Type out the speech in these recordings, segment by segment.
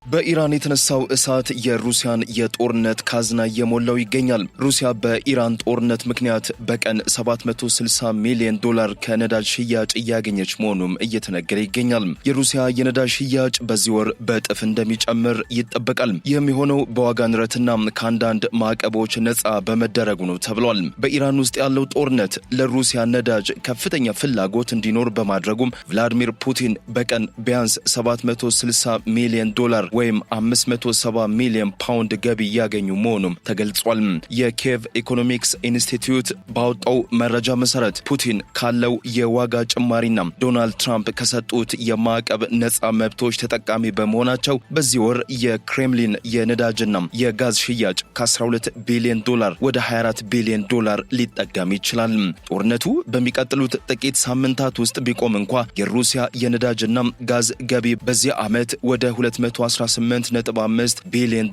በኢራን የተነሳው እሳት የሩሲያን የጦርነት ካዝና እየሞላው ይገኛል። ሩሲያ በኢራን ጦርነት ምክንያት በቀን $760 ሚሊዮን ከነዳጅ ሽያጭ እያገኘች መሆኑም እየተነገረ ይገኛል። የሩሲያ የነዳጅ ሽያጭ በዚህ ወር በእጥፍ እንደሚጨምር ይጠበቃል። ይህም የሆነው በዋጋ ንረትና ከአንዳንድ ማዕቀቦች ነፃ በመደረጉ ነው ተብሏል። በኢራን ውስጥ ያለው ጦርነት ለሩሲያ ነዳጅ ከፍተኛ ፍላጎት እንዲኖር በማድረጉም ቭላዲሚር ፑቲን በቀን ቢያንስ $760 ሚሊዮን ወይም 570 ሚሊዮን ፓውንድ ገቢ ያገኙ መሆኑም ተገልጿል። የኪየቭ ኢኮኖሚክስ ኢንስቲትዩት ባወጣው መረጃ መሰረት ፑቲን ካለው የዋጋ ጭማሪና ዶናልድ ትራምፕ ከሰጡት የማዕቀብ ነፃ መብቶች ተጠቃሚ በመሆናቸው በዚህ ወር የክሬምሊን የነዳጅና የጋዝ ሽያጭ ከ$12 ቢሊዮን ወደ $24 ቢሊዮን ሊጠጋም ይችላል። ጦርነቱ በሚቀጥሉት ጥቂት ሳምንታት ውስጥ ቢቆም እንኳ የሩሲያ የነዳጅና ጋዝ ገቢ በዚህ ዓመት ወደ 218.5 ቢሊዮን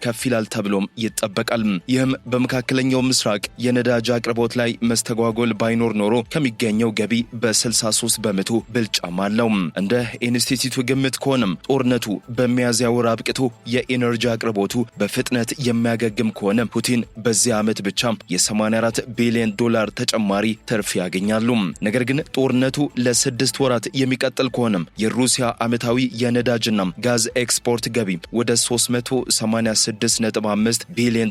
ከፍ ይላል ተብሎም ይጠበቃል። ይህም በመካከለኛው ምስራቅ የነዳጅ አቅርቦት ላይ መስተጓጎል ባይኖር ኖሮ ከሚገኘው ገቢ በ63 በመቶ ብልጫም አለው። እንደ ኢንስቲትዩቱ ግምት ከሆነም ጦርነቱ በሚያዝያ ወር አብቅቶ የኤነርጂ አቅርቦቱ በፍጥነት የሚያገግም ከሆነ ፑቲን በዚህ ዓመት ብቻ የ84 ቢሊዮን ተጨማሪ ትርፍ ያገኛሉ። ነገር ግን ጦርነቱ ለ6 ወራት የሚቀጥል ከሆነም የሩሲያ ዓመታዊ የነዳጅና ጋዝ ኤክስፖርት ገቢ ወደ 386.5 ቢሊዮን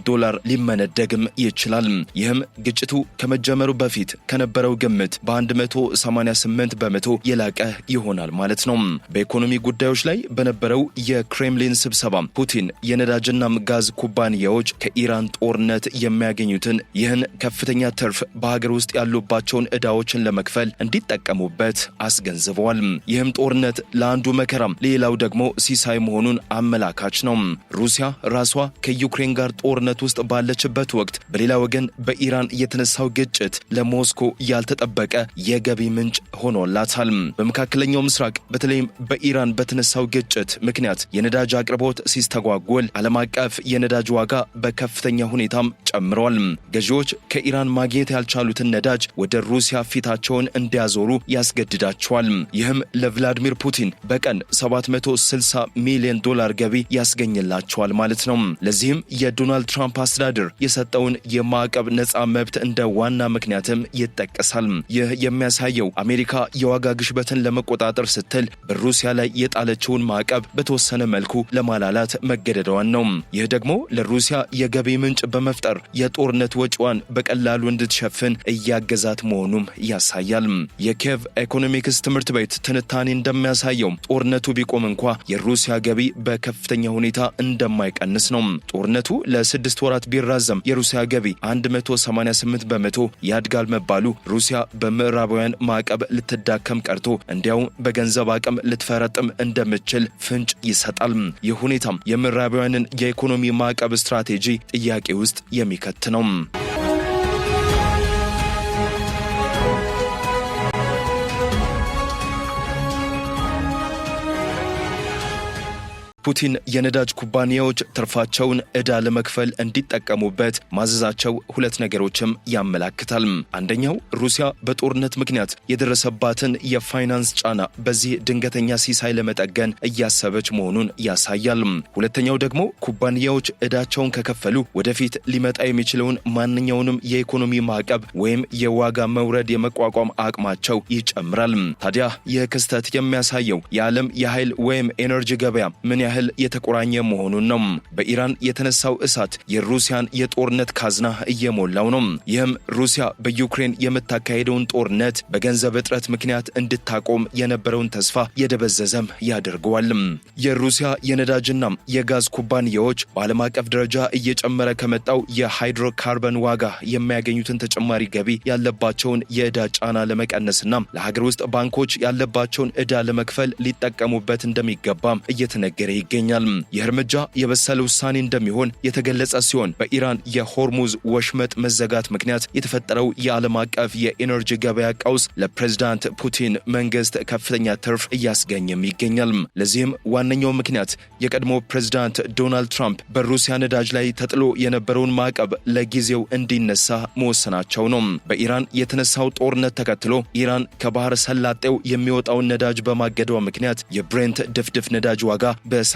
ሊመነደግም ይችላል። ይህም ግጭቱ ከመጀመሩ በፊት ከነበረው ግምት በ188 በመቶ የላቀ ይሆናል ማለት ነው። በኢኮኖሚ ጉዳዮች ላይ በነበረው የክሬምሊን ስብሰባ ፑቲን የነዳጅና ጋዝ ኩባንያዎች ከኢራን ጦርነት የሚያገኙትን ይህን ከፍተኛ ትርፍ በሀገር ውስጥ ያሉባቸውን ዕዳዎችን ለመክፈል እንዲጠቀሙበት አስገንዝበዋል። ይህም ጦርነት ለአንዱ መከራም ሌላው ደግሞ ሲሳይ መሆኑን አመላካች ነው። ሩሲያ ራሷ ከዩክሬን ጋር ጦርነት ውስጥ ባለችበት ወቅት በሌላ ወገን በኢራን የተነሳው ግጭት ለሞስኮ ያልተጠበቀ የገቢ ምንጭ ሆኖላታል። በመካከለኛው ምስራቅ በተለይም በኢራን በተነሳው ግጭት ምክንያት የነዳጅ አቅርቦት ሲስተጓጎል ዓለም አቀፍ የነዳጅ ዋጋ በከፍተኛ ሁኔታም ጨምሯል። ገዢዎች ከኢራን ማግኘት ያልቻሉትን ነዳጅ ወደ ሩሲያ ፊታቸውን እንዲያዞሩ ያስገድዳቸዋል። ይህም ለቭላዲሚር ፑቲን በቀን $760 ሚሊዮን ገቢ ያስገኝላቸዋል ማለት ነው። ለዚህም የዶናልድ ትራምፕ አስተዳደር የሰጠውን የማዕቀብ ነፃ መብት እንደ ዋና ምክንያትም ይጠቀሳል። ይህ የሚያሳየው አሜሪካ የዋጋ ግሽበትን ለመቆጣጠር ስትል በሩሲያ ላይ የጣለችውን ማዕቀብ በተወሰነ መልኩ ለማላላት መገደዷን ነው። ይህ ደግሞ ለሩሲያ የገቢ ምንጭ በመፍጠር የጦርነት ወጪዋን በቀላሉ እንድትሸፍን እያገዛት መሆኑም ያሳያል። የኪየቭ ኢኮኖሚክስ ትምህርት ቤት ትንታኔ እንደሚያሳየው ጦርነቱ ቢቆም እንኳ የሩሲያ ገቢ በከፍተኛ ሁኔታ እንደማይቀንስ ነው። ጦርነቱ ለ6 ወራት ቢራዘም የሩሲያ ገቢ 188 በመቶ ያድጋል መባሉ ሩሲያ በምዕራባውያን ማዕቀብ ልትዳከም ቀርቶ እንዲያውም በገንዘብ አቅም ልትፈረጥም እንደምትችል ፍንጭ ይሰጣል። ይህ ሁኔታም የምዕራባውያንን የኢኮኖሚ ማዕቀብ ስትራቴጂ ጥያቄ ውስጥ የሚከት ነው። ፑቲን የነዳጅ ኩባንያዎች ትርፋቸውን ዕዳ ለመክፈል እንዲጠቀሙበት ማዘዛቸው ሁለት ነገሮችም ያመላክታል። አንደኛው ሩሲያ በጦርነት ምክንያት የደረሰባትን የፋይናንስ ጫና በዚህ ድንገተኛ ሲሳይ ለመጠገን እያሰበች መሆኑን ያሳያል። ሁለተኛው ደግሞ ኩባንያዎች ዕዳቸውን ከከፈሉ ወደፊት ሊመጣ የሚችለውን ማንኛውንም የኢኮኖሚ ማዕቀብ ወይም የዋጋ መውረድ የመቋቋም አቅማቸው ይጨምራል። ታዲያ ይህ ክስተት የሚያሳየው የዓለም የኃይል ወይም ኤነርጂ ገበያ ምን ያህል የተቆራኘ መሆኑን ነው። በኢራን የተነሳው እሳት የሩሲያን የጦርነት ካዝና እየሞላው ነው። ይህም ሩሲያ በዩክሬን የምታካሄደውን ጦርነት በገንዘብ እጥረት ምክንያት እንድታቆም የነበረውን ተስፋ የደበዘዘም ያደርገዋል። የሩሲያ የነዳጅና የጋዝ ኩባንያዎች በዓለም አቀፍ ደረጃ እየጨመረ ከመጣው የሃይድሮካርበን ዋጋ የሚያገኙትን ተጨማሪ ገቢ ያለባቸውን የዕዳ ጫና ለመቀነስና ለሀገር ውስጥ ባንኮች ያለባቸውን ዕዳ ለመክፈል ሊጠቀሙበት እንደሚገባም እየተነገረ ይገኛል። ይህ እርምጃ የበሰለ ውሳኔ እንደሚሆን የተገለጸ ሲሆን በኢራን የሆርሙዝ ወሽመጥ መዘጋት ምክንያት የተፈጠረው የዓለም አቀፍ የኤነርጂ ገበያ ቀውስ ለፕሬዝዳንት ፑቲን መንግስት ከፍተኛ ትርፍ እያስገኘም ይገኛል። ለዚህም ዋነኛው ምክንያት የቀድሞ ፕሬዝዳንት ዶናልድ ትራምፕ በሩሲያ ነዳጅ ላይ ተጥሎ የነበረውን ማዕቀብ ለጊዜው እንዲነሳ መወሰናቸው ነው። በኢራን የተነሳው ጦርነት ተከትሎ ኢራን ከባህር ሰላጤው የሚወጣውን ነዳጅ በማገዷ ምክንያት የብሬንት ድፍድፍ ነዳጅ ዋጋ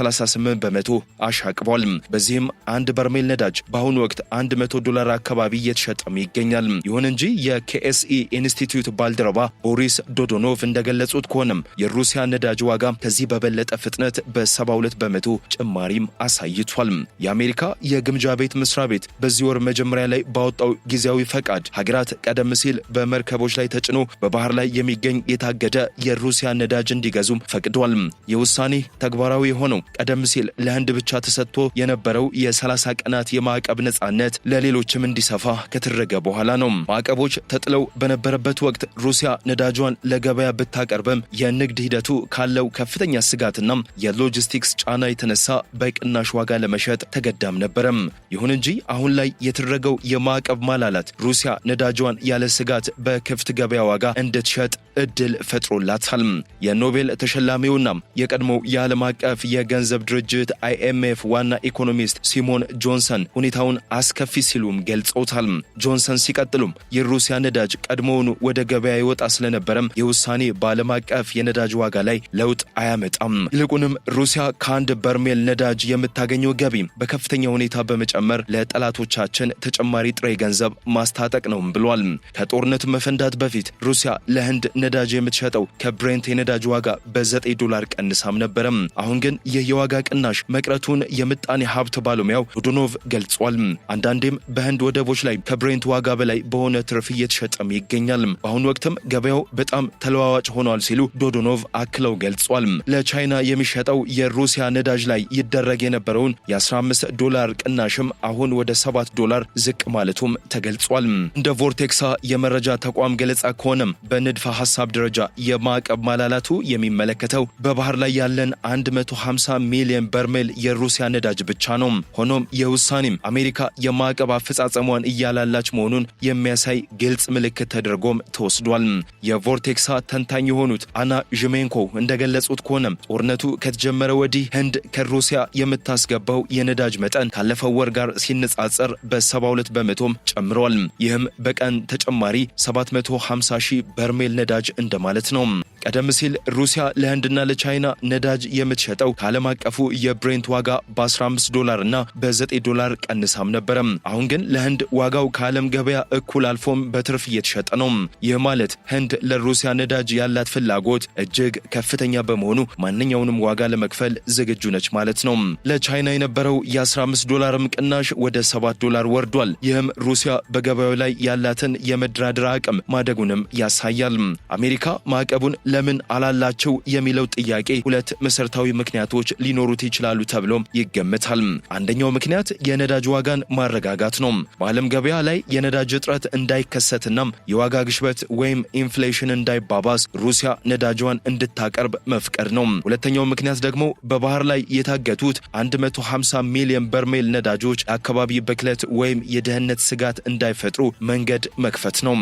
በ38% አሻቅቧል። በዚህም አንድ በርሜል ነዳጅ በአሁኑ ወቅት $100 አካባቢ እየተሸጠም ይገኛል። ይሁን እንጂ የኬኤስኢ ኢንስቲትዩት ባልደረባ ቦሪስ ዶዶኖቭ እንደገለጹት ከሆነም የሩሲያ ነዳጅ ዋጋ ከዚህ በበለጠ ፍጥነት በ72% ጭማሪም አሳይቷል። የአሜሪካ የግምጃ ቤት መስሪያ ቤት በዚህ ወር መጀመሪያ ላይ ባወጣው ጊዜያዊ ፈቃድ ሀገራት ቀደም ሲል በመርከቦች ላይ ተጭኖ በባህር ላይ የሚገኝ የታገደ የሩሲያ ነዳጅ እንዲገዙ ፈቅዷል። የውሳኔ ተግባራዊ የሆነው ቀደም ሲል ለህንድ ብቻ ተሰጥቶ የነበረው የ30 ቀናት የማዕቀብ ነጻነት ለሌሎችም እንዲሰፋ ከተደረገ በኋላ ነው። ማዕቀቦች ተጥለው በነበረበት ወቅት ሩሲያ ነዳጇን ለገበያ ብታቀርብም የንግድ ሂደቱ ካለው ከፍተኛ ስጋትና የሎጂስቲክስ ጫና የተነሳ በቅናሽ ዋጋ ለመሸጥ ተገዳም ነበረም። ይሁን እንጂ አሁን ላይ የተደረገው የማዕቀብ ማላላት ሩሲያ ነዳጇን ያለ ስጋት በክፍት ገበያ ዋጋ እንድትሸጥ እድል ፈጥሮላታል። የኖቤል ተሸላሚውና የቀድሞው የዓለም አቀፍ የገንዘብ ድርጅት IMF ዋና ኢኮኖሚስት ሲሞን ጆንሰን ሁኔታውን አስከፊ ሲሉም ገልጸውታል። ጆንሰን ሲቀጥሉም የሩሲያ ነዳጅ ቀድሞውኑ ወደ ገበያ ይወጣ ስለነበረም የውሳኔ በዓለም አቀፍ የነዳጅ ዋጋ ላይ ለውጥ አያመጣም። ይልቁንም ሩሲያ ከአንድ በርሜል ነዳጅ የምታገኘው ገቢ በከፍተኛ ሁኔታ በመጨመር ለጠላቶቻችን ተጨማሪ ጥሬ ገንዘብ ማስታጠቅ ነው ብሏል። ከጦርነቱ መፈንዳት በፊት ሩሲያ ለህንድ ነዳጅ የምትሸጠው ከብሬንት የነዳጅ ዋጋ $9 ቀንሳም ነበረም። አሁን ግን ይህ የዋጋ ቅናሽ መቅረቱን የምጣኔ ሀብት ባለሙያው ዶዶኖቭ ገልጿል። አንዳንዴም በህንድ ወደቦች ላይ ከብሬንት ዋጋ በላይ በሆነ ትርፍ እየተሸጠም ይገኛል። በአሁኑ ወቅትም ገበያው በጣም ተለዋዋጭ ሆኗል ሲሉ ዶዶኖቭ አክለው ገልጿል። ለቻይና የሚሸጠው የሩሲያ ነዳጅ ላይ ይደረግ የነበረውን $15 ቅናሽም አሁን ወደ $7 ዝቅ ማለቱም ተገልጿል። እንደ ቮርቴክሳ የመረጃ ተቋም ገለጻ ከሆነም በንድፈ ሐሳብ ደረጃ የማዕቀብ ማላላቱ የሚመለከተው በባህር ላይ ያለን 150 ሚሊዮን በርሜል የሩሲያ ነዳጅ ብቻ ነው። ሆኖም የውሳኔም አሜሪካ የማዕቀብ አፈጻጸሟን እያላላች መሆኑን የሚያሳይ ግልጽ ምልክት ተደርጎም ተወስዷል። የቮርቴክሳ ተንታኝ የሆኑት አና ዥሜንኮ እንደገለጹት ከሆነም ጦርነቱ ከተጀመረ ወዲህ ህንድ ከሩሲያ የምታስገባው የነዳጅ መጠን ካለፈው ወር ጋር ሲነጻጸር በ72% ጨምሯል። ይህም በቀን ተጨማሪ 750,000 በርሜል ነዳጅ እንደማለት ነው። ቀደም ሲል ሩሲያ ለህንድና ለቻይና ነዳጅ የምትሸጠው ከዓለም አቀፉ የብሬንት ዋጋ በ$15 እና በ$9 ቀንሳም ነበረም። አሁን ግን ለህንድ ዋጋው ከዓለም ገበያ እኩል አልፎም በትርፍ እየተሸጠ ነው። ይህ ማለት ህንድ ለሩሲያ ነዳጅ ያላት ፍላጎት እጅግ ከፍተኛ በመሆኑ ማንኛውንም ዋጋ ለመክፈል ዝግጁ ነች ማለት ነው። ለቻይና የነበረው የ$15 ቅናሽ ወደ $7 ወርዷል። ይህም ሩሲያ በገበያው ላይ ያላትን የመደራደር አቅም ማደጉንም ያሳያል። አሜሪካ ማዕቀቡን ለምን አላላቸው የሚለው ጥያቄ ሁለት መሰረታዊ ምክንያቶች ሊኖሩት ይችላሉ ተብሎ ይገመታል። አንደኛው ምክንያት የነዳጅ ዋጋን ማረጋጋት ነው። በዓለም ገበያ ላይ የነዳጅ እጥረት እንዳይከሰትና የዋጋ ግሽበት ወይም ኢንፍሌሽን እንዳይባባስ ሩሲያ ነዳጇን እንድታቀርብ መፍቀድ ነው። ሁለተኛው ምክንያት ደግሞ በባህር ላይ የታገቱት 150 ሚሊዮን በርሜል ነዳጆች አካባቢ ብክለት ወይም የደህንነት ስጋት እንዳይፈጥሩ መንገድ መክፈት ነው።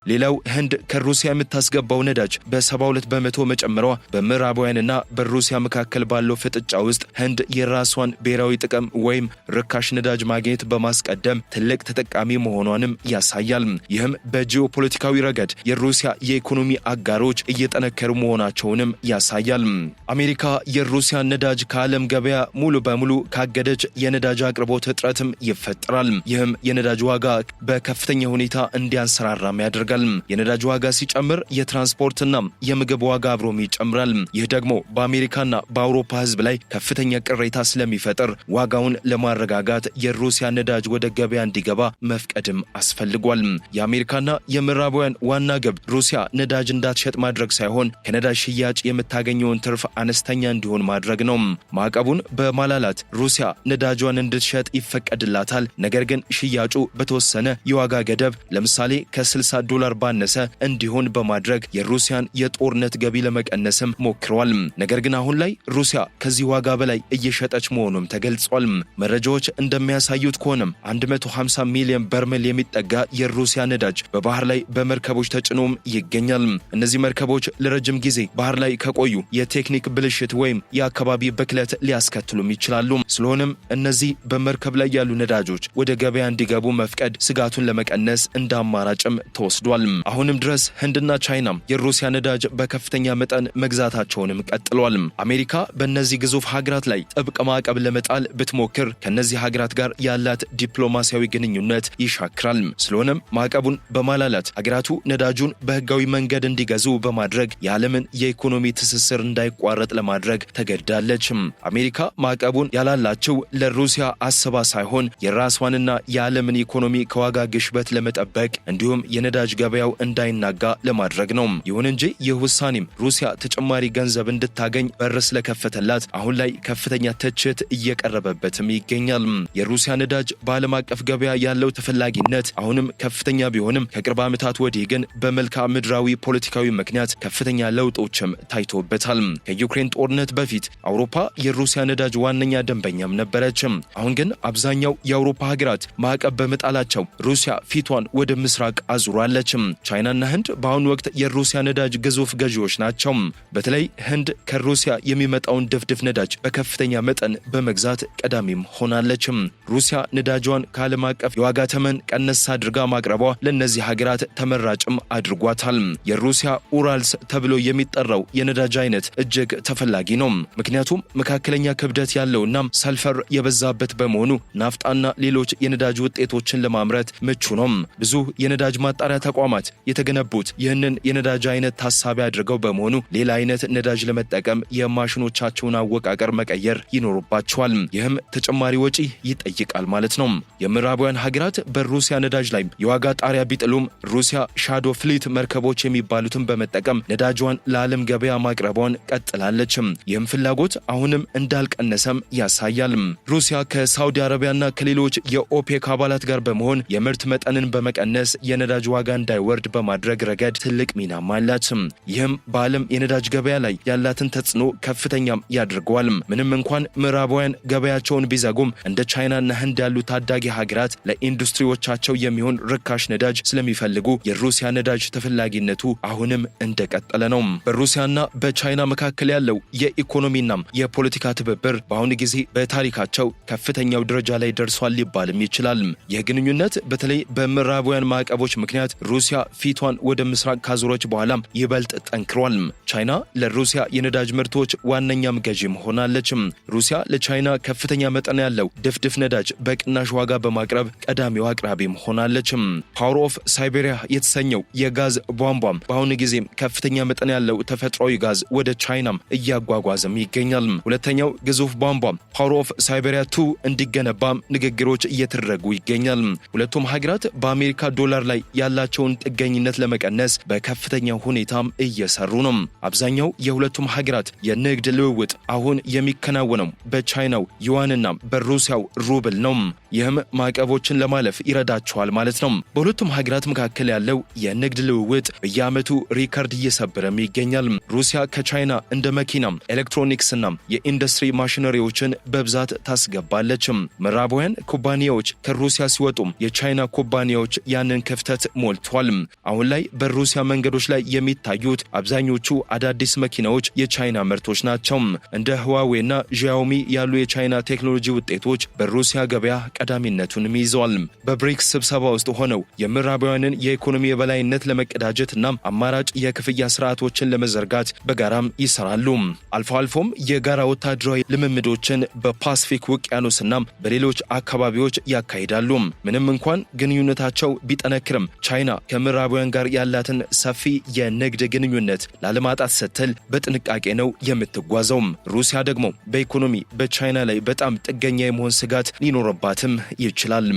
ሌላው ህንድ ከሩሲያ የምታስገባው ነዳጅ በ72% መጨመሯ በምዕራባውያንና በሩሲያ መካከል ባለው ፍጥጫ ውስጥ ህንድ የራሷን ብሔራዊ ጥቅም ወይም ርካሽ ነዳጅ ማግኘት በማስቀደም ትልቅ ተጠቃሚ መሆኗንም ያሳያል። ይህም በጂኦፖለቲካዊ ረገድ የሩሲያ የኢኮኖሚ አጋሮች እየጠነከሩ መሆናቸውንም ያሳያል። አሜሪካ የሩሲያን ነዳጅ ከዓለም ገበያ ሙሉ በሙሉ ካገደች የነዳጅ አቅርቦት እጥረትም ይፈጠራል። ይህም የነዳጅ ዋጋ በከፍተኛ ሁኔታ እንዲያንሰራራም ያደርጋል። የነዳጅ ዋጋ ሲጨምር የትራንስፖርትና የምግብ ዋጋ አብሮም ይጨምራል። ይህ ደግሞ በአሜሪካና በአውሮፓ ህዝብ ላይ ከፍተኛ ቅሬታ ስለሚፈጥር ዋጋውን ለማረጋጋት የሩሲያ ነዳጅ ወደ ገበያ እንዲገባ መፍቀድም አስፈልጓል። የአሜሪካና የምዕራባውያን ዋና ግብ ሩሲያ ነዳጅ እንዳትሸጥ ማድረግ ሳይሆን ከነዳጅ ሽያጭ የምታገኘውን ትርፍ አነስተኛ እንዲሆን ማድረግ ነው። ማዕቀቡን በማላላት ሩሲያ ነዳጇን እንድትሸጥ ይፈቀድላታል። ነገር ግን ሽያጩ በተወሰነ የዋጋ ገደብ ለምሳሌ $60 ዶላር ባነሰ እንዲሆን በማድረግ የሩሲያን የጦርነት ገቢ ለመቀነስም ሞክረዋል። ነገር ግን አሁን ላይ ሩሲያ ከዚህ ዋጋ በላይ እየሸጠች መሆኑም ተገልጿል። መረጃዎች እንደሚያሳዩት ከሆነም 150 ሚሊዮን በርሜል የሚጠጋ የሩሲያ ነዳጅ በባህር ላይ በመርከቦች ተጭኖም ይገኛል። እነዚህ መርከቦች ለረጅም ጊዜ ባህር ላይ ከቆዩ የቴክኒክ ብልሽት ወይም የአካባቢ ብክለት ሊያስከትሉም ይችላሉ። ስለሆነም እነዚህ በመርከብ ላይ ያሉ ነዳጆች ወደ ገበያ እንዲገቡ መፍቀድ ስጋቱን ለመቀነስ እንደ አማራጭም ተወስዷል። አሁንም ድረስ ህንድና ቻይና የሩሲያ ነዳጅ በከፍተኛ መጠን መግዛታቸውንም ቀጥለዋል። አሜሪካ በእነዚህ ግዙፍ ሀገራት ላይ ጥብቅ ማዕቀብ ለመጣል ብትሞክር ከነዚህ ሀገራት ጋር ያላት ዲፕሎማሲያዊ ግንኙነት ይሻክራል። ስለሆነም ማዕቀቡን በማላላት ሀገራቱ ነዳጁን በህጋዊ መንገድ እንዲገዙ በማድረግ የዓለምን የኢኮኖሚ ትስስር እንዳይቋረጥ ለማድረግ ተገድዳለች። አሜሪካ ማዕቀቡን ያላላቸው ለሩሲያ አስባ ሳይሆን የራሷንና የዓለምን ኢኮኖሚ ከዋጋ ግሽበት ለመጠበቅ እንዲሁም የነዳጅ ገበያው እንዳይናጋ ለማድረግ ነው። ይሁን እንጂ ይህ ውሳኔም ሩሲያ ተጨማሪ ገንዘብ እንድታገኝ በር ስለከፈተላት አሁን ላይ ከፍተኛ ትችት እየቀረበበትም ይገኛል። የሩሲያ ነዳጅ በዓለም አቀፍ ገበያ ያለው ተፈላጊነት አሁንም ከፍተኛ ቢሆንም ከቅርብ ዓመታት ወዲህ ግን በመልክዓ ምድራዊ ፖለቲካዊ ምክንያት ከፍተኛ ለውጦችም ታይቶበታል። ከዩክሬን ጦርነት በፊት አውሮፓ የሩሲያ ነዳጅ ዋነኛ ደንበኛም ነበረች። አሁን ግን አብዛኛው የአውሮፓ ሀገራት ማዕቀብ በመጣላቸው ሩሲያ ፊቷን ወደ ምስራቅ አዙራለች። ቻይናና ህንድ በአሁኑ ወቅት የሩሲያ ነዳጅ ግዙፍ ገዢዎች ናቸው። በተለይ ህንድ ከሩሲያ የሚመጣውን ድፍድፍ ነዳጅ በከፍተኛ መጠን በመግዛት ቀዳሚም ሆናለች። ሩሲያ ነዳጇን ከዓለም አቀፍ የዋጋ ተመን ቀነስ አድርጋ ማቅረቧ ለእነዚህ ሀገራት ተመራጭም አድርጓታል። የሩሲያ ኡራልስ ተብሎ የሚጠራው የነዳጅ አይነት እጅግ ተፈላጊ ነው። ምክንያቱም መካከለኛ ክብደት ያለውና ሰልፈር የበዛበት በመሆኑ ናፍጣና ሌሎች የነዳጅ ውጤቶችን ለማምረት ምቹ ነው። ብዙ የነዳጅ ማጣሪያ ተቋማት የተገነቡት ይህንን የነዳጅ አይነት ታሳቢ አድርገው በመሆኑ ሌላ አይነት ነዳጅ ለመጠቀም የማሽኖቻቸውን አወቃቀር መቀየር ይኖርባቸዋል። ይህም ተጨማሪ ወጪ ይጠይቃል ማለት ነው። የምዕራባውያን ሀገራት በሩሲያ ነዳጅ ላይ የዋጋ ጣሪያ ቢጥሉም ሩሲያ ሻዶ ፍሊት መርከቦች የሚባሉትን በመጠቀም ነዳጇን ለዓለም ገበያ ማቅረቧን ቀጥላለች። ይህም ፍላጎት አሁንም እንዳልቀነሰም ያሳያል። ሩሲያ ከሳውዲ አረቢያና ከሌሎች የኦፔክ አባላት ጋር በመሆን የምርት መጠንን በመቀነስ የነዳጅ ዋጋ እንዳይወርድ በማድረግ ረገድ ትልቅ ሚናም አላት። ይህም በዓለም የነዳጅ ገበያ ላይ ያላትን ተጽዕኖ ከፍተኛም ያደርገዋል። ምንም እንኳን ምዕራባውያን ገበያቸውን ቢዘጉም እንደ ቻይናና ህንድ ያሉ ታዳጊ ሀገራት ለኢንዱስትሪዎቻቸው የሚሆን ርካሽ ነዳጅ ስለሚፈልጉ የሩሲያ ነዳጅ ተፈላጊነቱ አሁንም እንደቀጠለ ነው። በሩሲያና በቻይና መካከል ያለው የኢኮኖሚና የፖለቲካ ትብብር በአሁኑ ጊዜ በታሪካቸው ከፍተኛው ደረጃ ላይ ደርሷል ሊባልም ይችላል። ይህ ግንኙነት በተለይ በምዕራባውያን ማዕቀቦች ምክንያት ሩሲያ ፊቷን ወደ ምስራቅ ካዞረች በኋላም ይበልጥ ጠንክሯል። ቻይና ለሩሲያ የነዳጅ ምርቶች ዋነኛም ገዢም ሆናለች። ሩሲያ ለቻይና ከፍተኛ መጠን ያለው ድፍድፍ ነዳጅ በቅናሽ ዋጋ በማቅረብ ቀዳሚው አቅራቢም ሆናለች። ፓወር ኦፍ ሳይቤሪያ የተሰኘው የጋዝ ቧንቧም በአሁኑ ጊዜም ከፍተኛ መጠን ያለው ተፈጥሯዊ ጋዝ ወደ ቻይናም እያጓጓዘም ይገኛል። ሁለተኛው ግዙፍ ቧንቧም ፓወር ኦፍ ሳይቤሪያ 2 እንዲገነባም ንግግሮች እየተደረጉ ይገኛል። ሁለቱም ሀገራት በአሜሪካ ዶላር ላይ ያላቸውን ጥገኝነት ለመቀነስ በከፍተኛ ሁኔታም እየሰሩ ነው። አብዛኛው የሁለቱም ሀገራት የንግድ ልውውጥ አሁን የሚከናወነው በቻይናው ዩዋንና በሩሲያው ሩብል ነው። ይህም ማዕቀቦችን ለማለፍ ይረዳቸዋል ማለት ነው። በሁለቱም ሀገራት መካከል ያለው የንግድ ልውውጥ በየዓመቱ ሪከርድ እየሰበረም ይገኛል። ሩሲያ ከቻይና እንደ መኪና፣ ኤሌክትሮኒክስና የኢንዱስትሪ ማሽነሪዎችን በብዛት ታስገባለች። ምዕራባውያን ኩባንያዎች ከሩሲያ ሲወጡም የቻይና ኩባንያዎች ያንን ክፍተት ሞልቷል። አሁን ላይ በሩሲያ መንገዶች ላይ የሚታዩት አብዛኞቹ አዳዲስ መኪናዎች የቻይና ምርቶች ናቸው። እንደ ህዋዌና ዣኦሚ ያሉ የቻይና ቴክኖሎጂ ውጤቶች በሩሲያ ገበያ ቀዳሚነቱንም ይዘዋል። በብሪክስ ስብሰባ ውስጥ ሆነው የምዕራባውያንን የኢኮኖሚ የበላይነት ለመቀዳጀትና አማራጭ የክፍያ ስርዓቶችን ለመዘርጋት በጋራም ይሰራሉ። አልፎ አልፎም የጋራ ወታደራዊ ልምምዶችን በፓሲፊክ ውቅያኖስና በሌሎች አካባቢዎች ያካሂዳሉ። ምንም እንኳን ግንኙነታቸው ቢጠነክርም ቻይና ከምዕራባውያን ጋር ያላትን ሰፊ የንግድ ግንኙነት ላለማጣት ስትል በጥንቃቄ ነው የምትጓዘው። ሩሲያ ደግሞ በኢኮኖሚ በቻይና ላይ በጣም ጥገኛ የመሆን ስጋት ሊኖርባትም ይችላል።